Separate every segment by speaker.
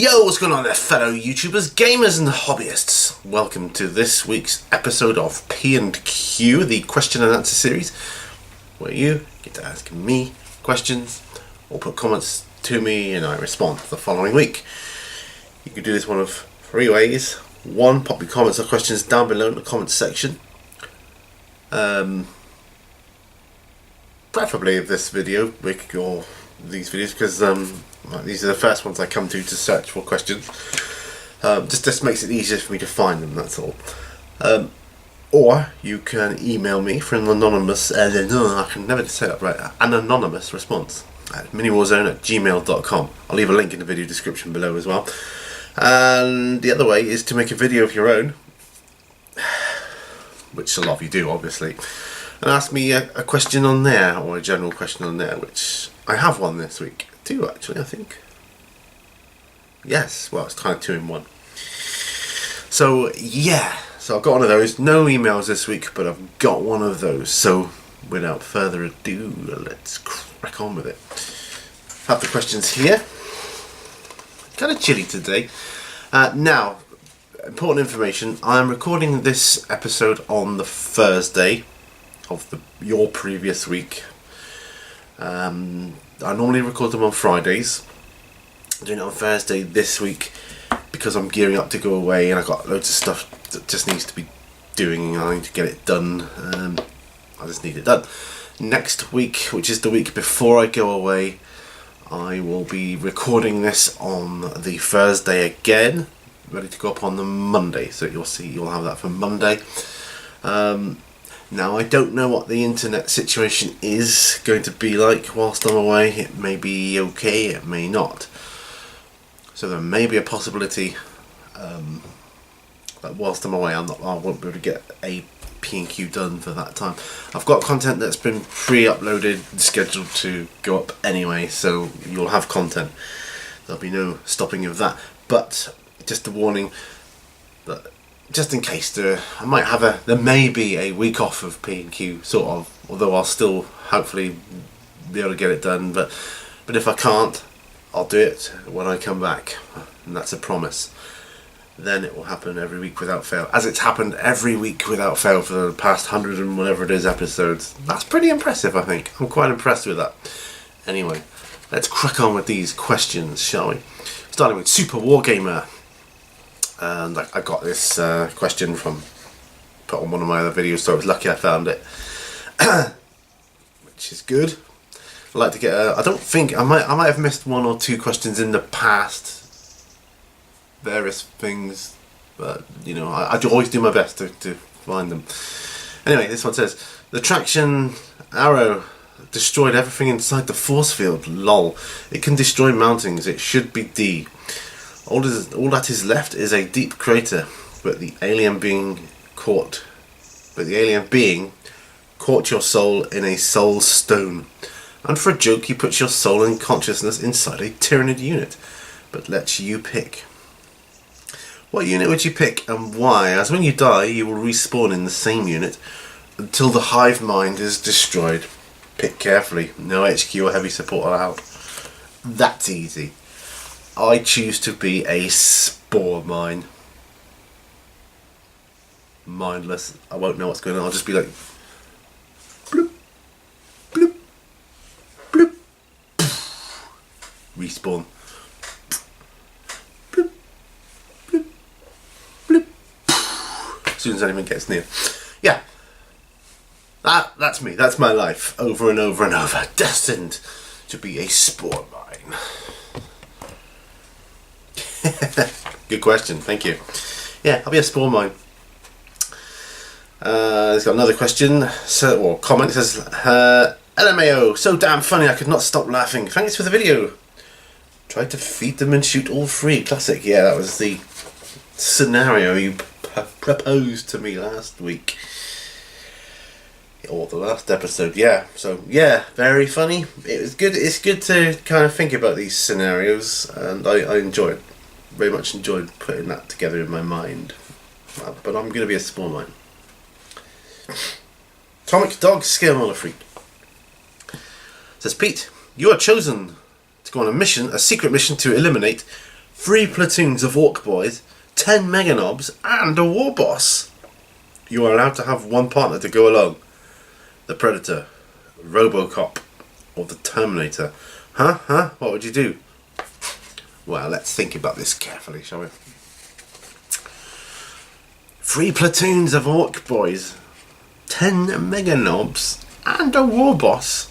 Speaker 1: Yo, what's going on there, fellow YouTubers, gamers and hobbyists? Welcome to this week's episode of P&Q, the question and answer series, where you get to ask me questions or put comments to me and I respond the following week. You can do this one of three ways. One, pop your comments or questions down below in the comments section. Preferably of this video, or these videos, because these are the first ones I come to search for questions. Just makes it easier for me to find them, that's all. Or you can email me for an anonymous, I can never say that right, an anonymous response at miniwarzone@gmail.com. I'll leave a link in the video description below as well. And the other way is to make a video of your own, which a lot of you do obviously, and ask me a question on there, or a general question on there, which I have one this week. Two actually, I think. Yes, well, it's kind of 2 in 1. So yeah, so I've got one of those. No emails this week, but I've got one of those. So without further ado, let's crack on with it. Have the questions here. Kind of chilly today. Now, important information. I'm recording this episode on the Thursday of your previous week. I normally record them on Fridays. I'm doing it on Thursday this week because I'm gearing up to go away and I've got loads of stuff that just needs to be doing and I need to get it done. I just need it done. Next week, which is the week before I go away, I will be recording this on the Thursday again, ready to go up on the Monday. So you'll have that for Monday. Now, I don't know what the internet situation is going to be like whilst I'm away. It may be okay, it may not. So there may be a possibility that whilst I'm away I won't be able to get a P&Q done for that time. I've got content that's been pre-uploaded, scheduled to go up anyway, so you'll have content. There'll be no stopping of that. But just a warning that just in case there may be a week off of P&Q, sort of, although I'll still hopefully be able to get it done, but if I can't, I'll do it when I come back, and that's a promise. Then it will happen every week without fail, as it's happened every week without fail for the past 100 and whatever it is episodes. That's pretty impressive, I think. I'm quite impressed with that. Anyway, let's crack on with these questions, shall we? Starting with Super Wargamer. And I got this question put on one of my other videos, so I was lucky I found it, which is good. I'd like to get I don't think I might have missed 1 or 2 questions in the past, various things, but you know, I always do my best to find them. Anyway, this one says the traction arrow destroyed everything inside the force field. Lol. It can destroy mountains. It should be D. All that is left is a deep crater, but the alien being caught your soul in a soul stone. And for a joke, he puts your soul and consciousness inside a Tyranid unit, but lets you pick. What unit would you pick and why? As when you die, you will respawn in the same unit until the hive mind is destroyed. Pick carefully. No HQ or heavy support allowed. That's easy. I choose to be a spore mine. Mindless. I won't know what's going on. I'll just be like bloop, bloop, bloop, respawn. Bloop, bloop, bloop. As soon as anyone gets near. Yeah. That's me. That's my life. Over and over and over. Destined to be a spore mine. Good question, thank you. Yeah, I'll be a spore mine. He's got another question, or comment. It says, LMAO, so damn funny I could not stop laughing. Thanks for the video. Tried to feed them and shoot all 3. Classic. Yeah, that was the scenario you proposed to me last week. Or the last episode, yeah. So, yeah, very funny. It was good. It's good to kind of think about these scenarios, and I very much enjoyed putting that together in my mind. But I'm going to be a spore mine. Atomic Dog Scaremoller Freak says, Pete, you are chosen to go on a mission, a secret mission to eliminate 3 platoons of orc boys, 10 mega knobs, and a war boss. You are allowed to have one partner to go along. The Predator, Robocop, or the Terminator. Huh? What would you do? Well, let's think about this carefully, shall we? 3 platoons of orc boys, 10 mega knobs, and a war boss.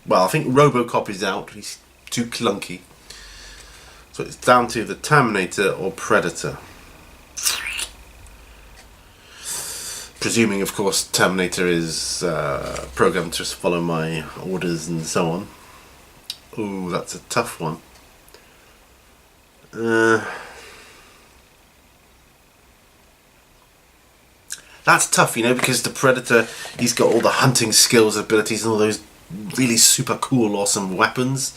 Speaker 1: Well, I think Robocop is out. He's too clunky. So it's down to the Terminator or Predator. Presuming, of course, Terminator is programmed to follow my orders and so on. Ooh, that's a tough one. That's tough, you know, because the Predator, he's got all the hunting skills, abilities, and all those really super cool, awesome weapons.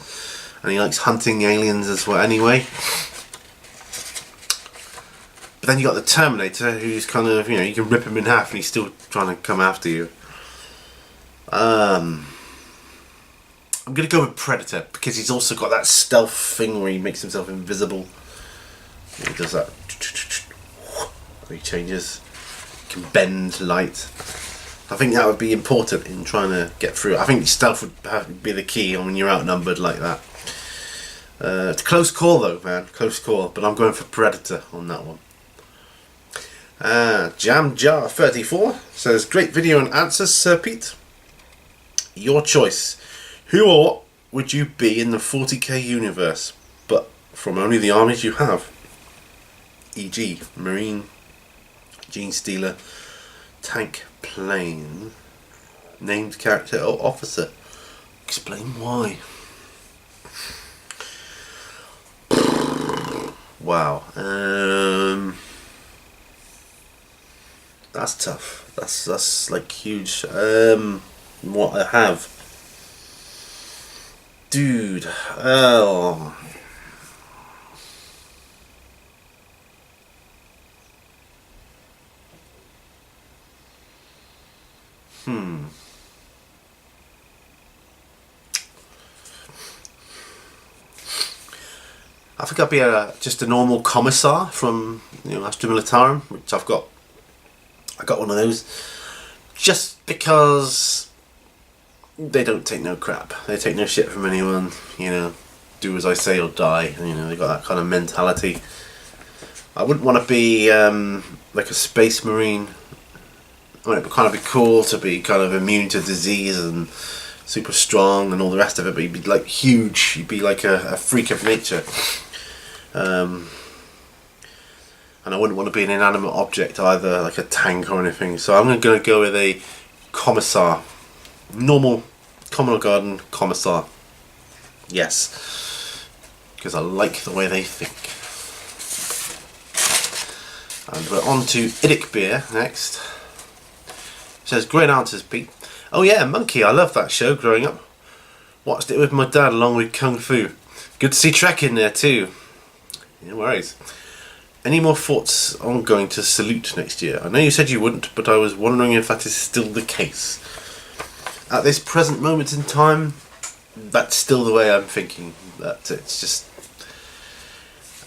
Speaker 1: And he likes hunting aliens as well anyway. But then you got the Terminator, who's kind of, you know, you can rip him in half and he's still trying to come after you. I'm going to go with Predator, because he's also got that stealth thing where he makes himself invisible. He does that. He changes. He can bend light. I think that would be important in trying to get through. I think stealth would have to be the key when you're outnumbered like that. It's a close call though, man. Close call. But I'm going for Predator on that one. Jam Jar 34 says, great video and answers, Sir Pete. Your choice. Who or what would you be in the 40k universe, but from only the armies you have? E.g. Marine, Gene Stealer, Tank, Plane, named character or officer. Explain why. Wow. That's tough. That's like huge. What I have. Dude. Oh. I think I'd be just a normal commissar from, you know, Astra Militarum, which I got one of those, just because they don't take no crap. They take no shit from anyone. You know, do as I say or die. You know, they got that kind of mentality. I wouldn't want to be like a space marine. I mean, it'd kind of be cool to be kind of immune to disease and super strong and all the rest of it, but you'd be like huge. You'd be like a freak of nature. And I wouldn't want to be an inanimate object either, like a tank or anything. So I'm going to go with a commissar. Normal Commodore Garden commissar. Yes. Because I like the way they think. And we're on to Idic Beer next. It says, great answers, Pete. Oh yeah, Monkey, I loved that show growing up. Watched it with my dad along with Kung Fu. Good to see Trek in there too. No worries. Any more thoughts on going to Salute next year? I know you said you wouldn't, but I was wondering if that is still the case. At this present moment in time, that's still the way I'm thinking. That it's just,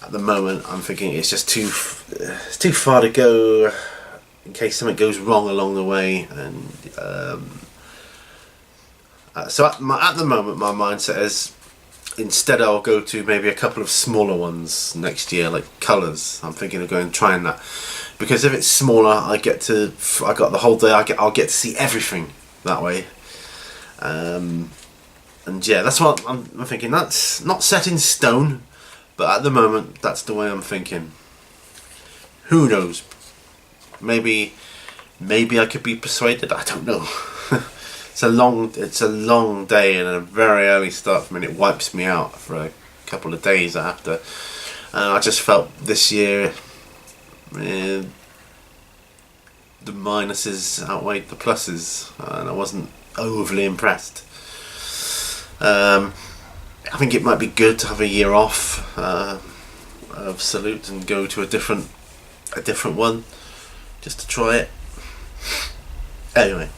Speaker 1: at the moment, I'm thinking it's just too far to go in case something goes wrong along the way. And so at the moment, my mindset is, instead I'll go to maybe a couple of smaller ones next year, like Colours. I'm thinking of going and trying that, because if it's smaller, I got the whole day. I'll get to see everything that way. And yeah, that's what I'm thinking. That's not set in stone, but at the moment, that's the way I'm thinking. Who knows? Maybe I could be persuaded. I don't know. It's a long day and a very early start for me, and it wipes me out for a couple of days after. I just felt this year the minuses outweighed the pluses, and I wasn't overly impressed. I think it might be good to have a year off of Salute and go to a different one, just to try it. Anyway.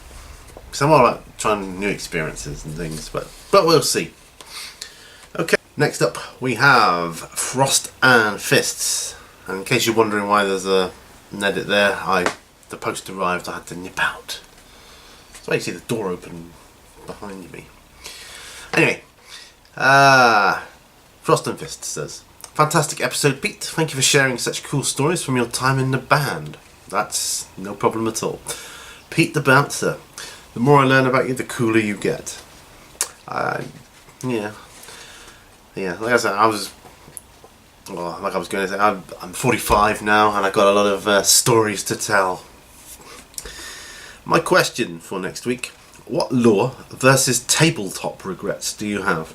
Speaker 1: Because I'm all about trying new experiences and things, but we'll see. Okay, next up we have Frost and Fists. And in case you're wondering why there's an edit there, the post arrived, I had to nip out. So you see the door open behind me. Anyway, Frost and Fists says, fantastic episode, Pete. Thank you for sharing such cool stories from your time in the band. That's no problem at all. Pete the Bouncer. The more I learn about you, the cooler you get. Yeah. Like I said, like I was going to say, I'm 45 now, and I've got a lot of stories to tell. My question for next week: what lore versus tabletop regrets do you have?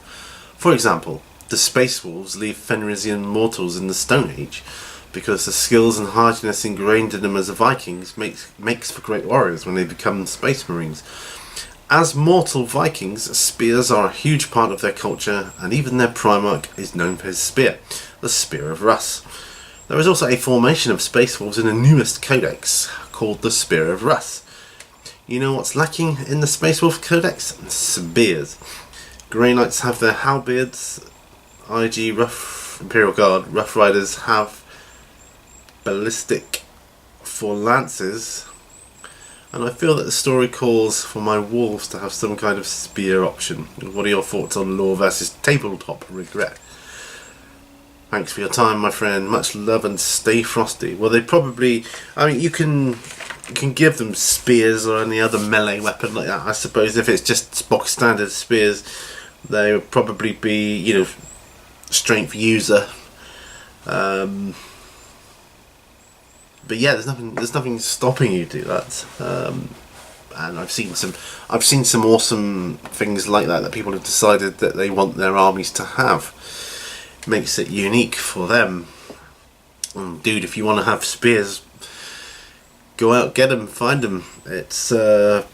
Speaker 1: For example, the Space Wolves leave Fenrisian mortals in the Stone Age because the skills and hardiness ingrained in them as Vikings makes for great warriors when they become Space Marines. As mortal Vikings, spears are a huge part of their culture, and even their Primarch is known for his spear, the Spear of Russ. There is also a formation of Space Wolves in the newest codex called the Spear of Russ. You know what's lacking in the Space Wolf codex? Spears. Grey Knights have their halberds, IG Imperial Guard Rough Riders have ballistic for lances, and I feel that the story calls for my wolves to have some kind of spear option. What are your thoughts on lore versus tabletop regret? Thanks for your time, my friend. Much love and stay frosty. Well, they probably, I mean, you can give them spears or any other melee weapon like that. I suppose if it's just box standard spears, they would probably be, you know, strength user. But yeah, there's nothing stopping you do that. And I've seen some awesome things like that people have decided that they want their armies to have. Makes it unique for them. And dude, if you want to have spears, go out, get them, find them. It's you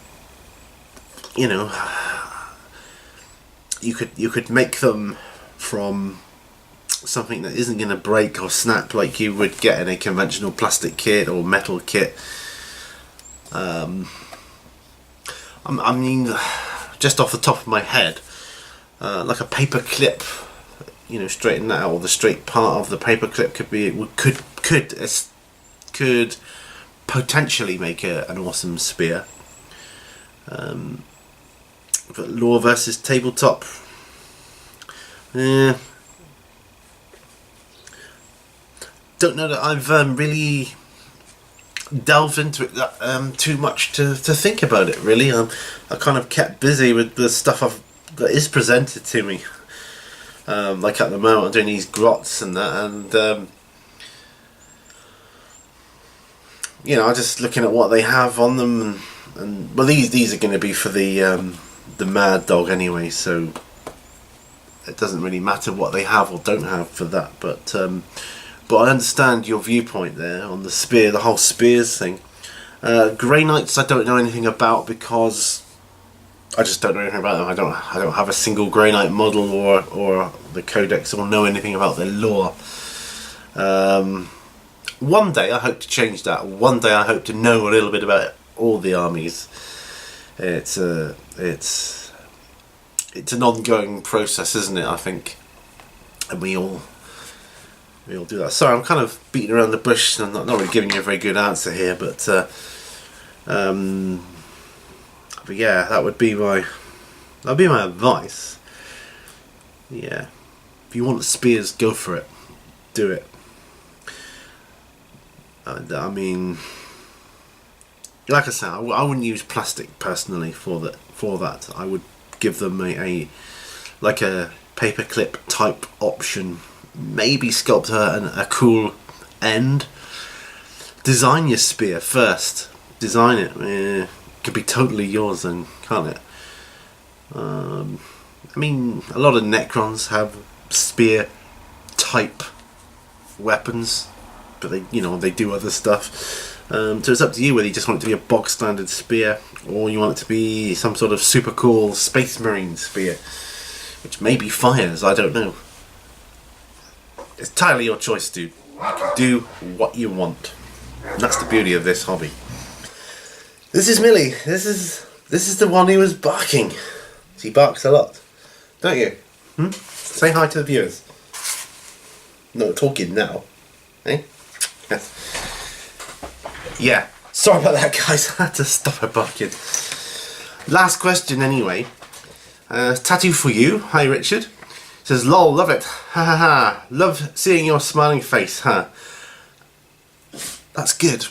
Speaker 1: know, you could make them from something that isn't going to break or snap like you would get in a conventional plastic kit or metal kit. I mean, just off the top of my head, like a paper clip, you know, straighten that out, or the straight part of the paper clip could potentially make an awesome spear. But lore versus tabletop, don't know that I've really delved into it too much to think about it, really. I kind of kept busy with the stuff that is presented to me. Like at the moment I'm doing these grots and that, and you know, I'm just looking at what they have on them, and well, these are going to be for the Mad Dog anyway, so it doesn't really matter what they have or don't have for that, but I understand your viewpoint there on the spear, the whole spears thing. Grey Knights I don't know anything about because I just don't know anything about them. I don't have a single Grey Knight model or the codex or know anything about their lore. One day I hope to change that. One day I hope to know a little bit about all the armies. It's an ongoing process, isn't it? I think, and we all do that. Sorry, I'm kind of beating around the bush and I'm not really giving you a very good answer here, but yeah, that would be my advice. Yeah, if you want spears, go for it, do it. I mean, like I said, I wouldn't use plastic personally for that. I would give them a paperclip type option. Maybe sculpt a cool end. Design your spear first. Design it. It could be totally yours then, can't it? I mean, a lot of Necrons have spear type weapons, but they do other stuff. So it's up to you whether you just want it to be a bog standard spear or you want it to be some sort of super cool Space Marine spear, which maybe fires. I don't know. It's entirely your choice, dude. You can do what you want. And that's the beauty of this hobby. This is Millie. This is This is the one who was barking. He barks a lot, don't you? Say hi to the viewers. Not talking now, eh? Yeah. Sorry about that, guys. I had to stop her barking. Last question, anyway. Tattoo for you. Hi, Richard. Says, lol, love it. Ha ha ha. Love seeing your smiling face, huh? That's good.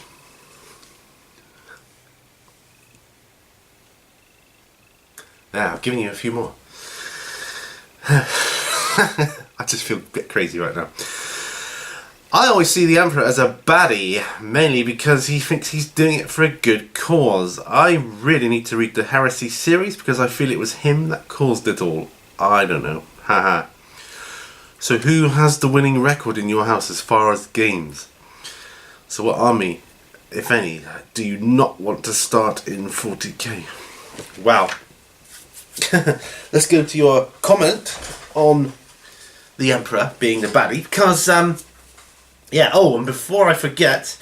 Speaker 1: Yeah, I've given you a few more. I just feel a bit crazy right now. I always see the Emperor as a baddie, mainly because he thinks he's doing it for a good cause. I really need to read the Heresy series because I feel it was him that caused it all. I don't know. Haha. So who has the winning record in your house as far as games? So what army, if any, do you not want to start in 40k? Wow. Let's go to your comment on the Emperor being the baddie, because yeah, oh, and before I forget,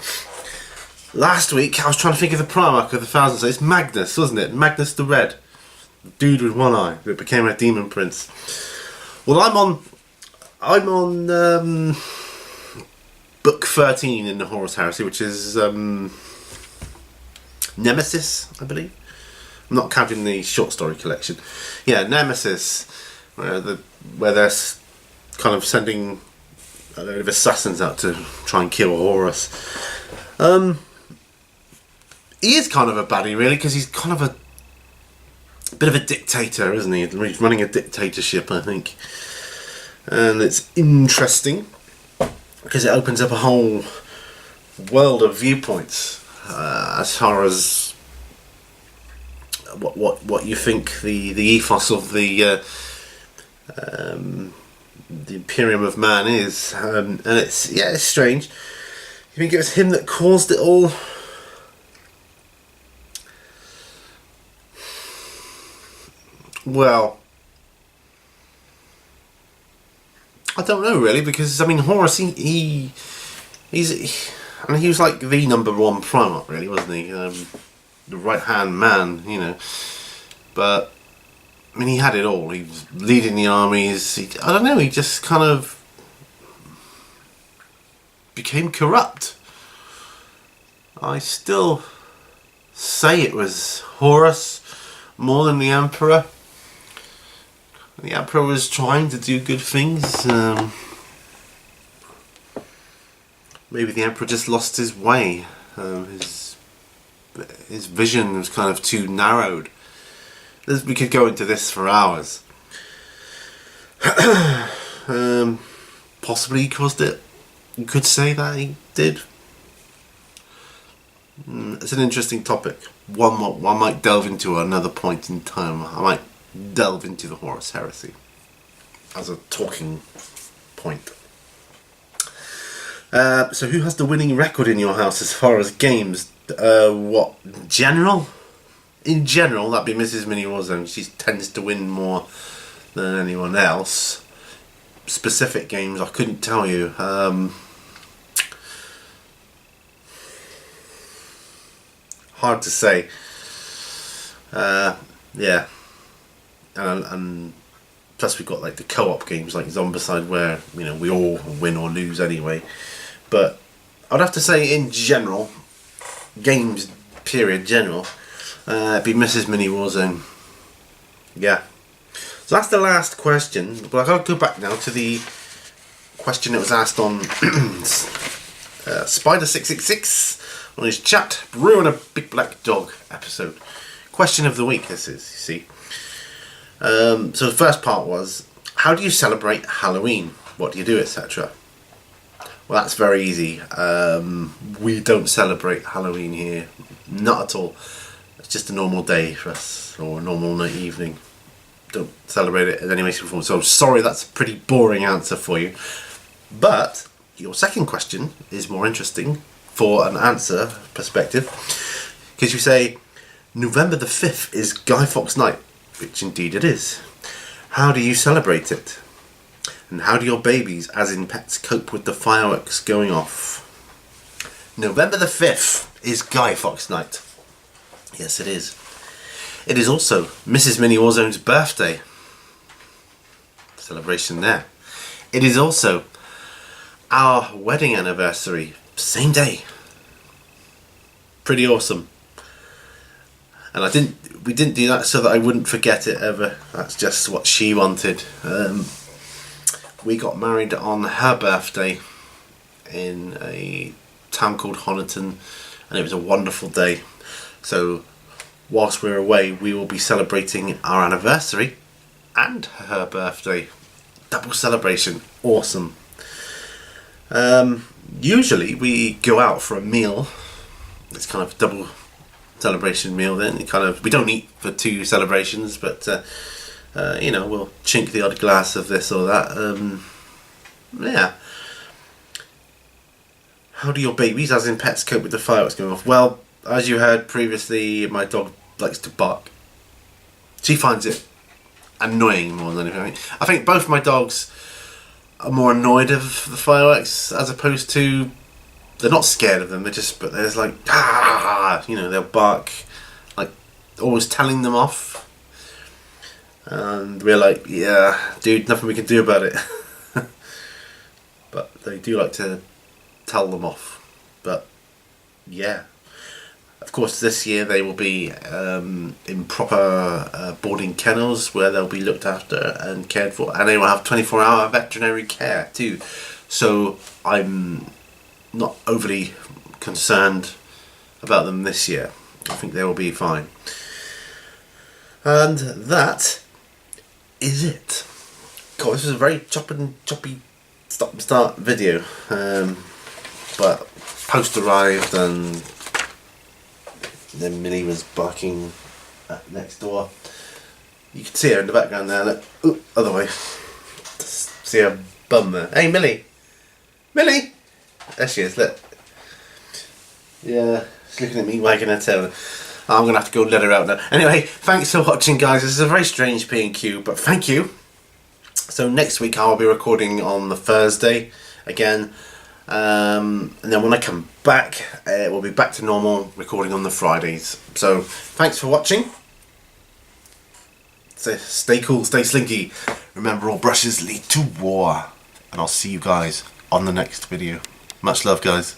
Speaker 1: last week I was trying to think of the Primarch of the Thousand Slaves. It's Magnus, wasn't it? Magnus the Red, the dude with one eye that became a demon prince. Well, I'm on book 13 in the Horus Heresy, which is Nemesis, I believe. I'm not counting the short story collection. Yeah, Nemesis, where they're kind of sending a load of assassins out to try and kill Horus. He is kind of a baddie, really, because he's kind of a bit of a dictator, isn't he? He's running a dictatorship, I think. And it's interesting because it opens up a whole world of viewpoints as far as what you think the ethos of the Imperium of Man is, and it's strange. You think it was him that caused it all? Well, I don't know really, because I mean Horus, he was like the number one Primarch, really, wasn't he? The right hand man, you know. But I mean, he had it all. He was leading the armies. I don't know. He just kind of became corrupt. I still say it was Horus more than the Emperor. The Emperor was trying to do good things. Maybe the Emperor just lost his way. His vision was kind of too narrowed. We could go into this for hours. Possibly he caused it. You could say that he did. It's an interesting topic. One might delve into another point in time. I might delve into the Horus Heresy as a talking point. So who has the winning record in your house as far as games? What? General? In general, that'd be Mrs. Mini Warzone. She tends to win more than anyone else. Specific games, I couldn't tell you. Hard to say. Yeah. And plus we've got like the co-op games like Zombicide, where you know we all win or lose anyway. But I'd have to say in general, games period general, it'd be Mrs. Mini Warzone. Yeah. So that's the last question. But I've got to go back now to the question that was asked on Spider666 on his chat, Brewing a Big Black Dog episode. Question of the week, this is, you see. So the first part was, how do you celebrate Halloween? What do you do, etc.? Well, that's very easy. We don't celebrate Halloween here. Not at all. It's just a normal day for us, or a normal night evening. Don't celebrate it in any way, shape or form. So sorry, that's a pretty boring answer for you. But your second question is more interesting for an answer perspective. Because you say, November the 5th is Guy Fawkes Night. Which indeed it is. How do you celebrate it? And how do your babies, as in pets, cope with the fireworks going off? November the 5th is Guy Fawkes Night. Yes, it is. It is also Mrs. Mini Warzone's birthday. Celebration there. It is also our wedding anniversary. Same day. Pretty awesome. And we didn't do that so that I wouldn't forget it ever. That's just what she wanted. We got married on her birthday in a town called Honiton, and it was a wonderful day. So whilst we're away, we will be celebrating our anniversary and her birthday. Double celebration. Awesome. Usually we go out for a meal. It's kind of a double celebration meal then. We don't eat for 2 celebrations, but you know, we'll chink the odd glass of this or that. Yeah. How do your babies, as in pets, cope with the fireworks going off? Well, as you heard previously, my dog likes to bark. She finds it annoying more than anything. I think both my dogs are more annoyed of the fireworks as opposed to, they're not scared of them. But there's like, ah, you know, they'll bark, like always telling them off. And we're like, yeah, dude, nothing we can do about it. But they do like to tell them off. But yeah, of course this year they will be in proper boarding kennels where they'll be looked after and cared for, and they will have 24-hour veterinary care too. So I'm not overly concerned about them this year. I think they will be fine. And that is it. God, this was a very choppy stop and start video. But post arrived and then Millie was barking at next door. You can see her in the background there. Look. Ooh, other way. See her bum there. Hey Millie! Millie! There she is, look. Yeah, she's looking at me wagging her tail. I'm going to have to go let her out now. Anyway, thanks for watching, guys. This is a very strange P&Q, but thank you. So next week I'll be recording on the Thursday again. And then when I come back, we'll be back to normal, recording on the Fridays. So thanks for watching. So stay cool, stay slinky. Remember, all brushes lead to war. And I'll see you guys on the next video. Much love, guys.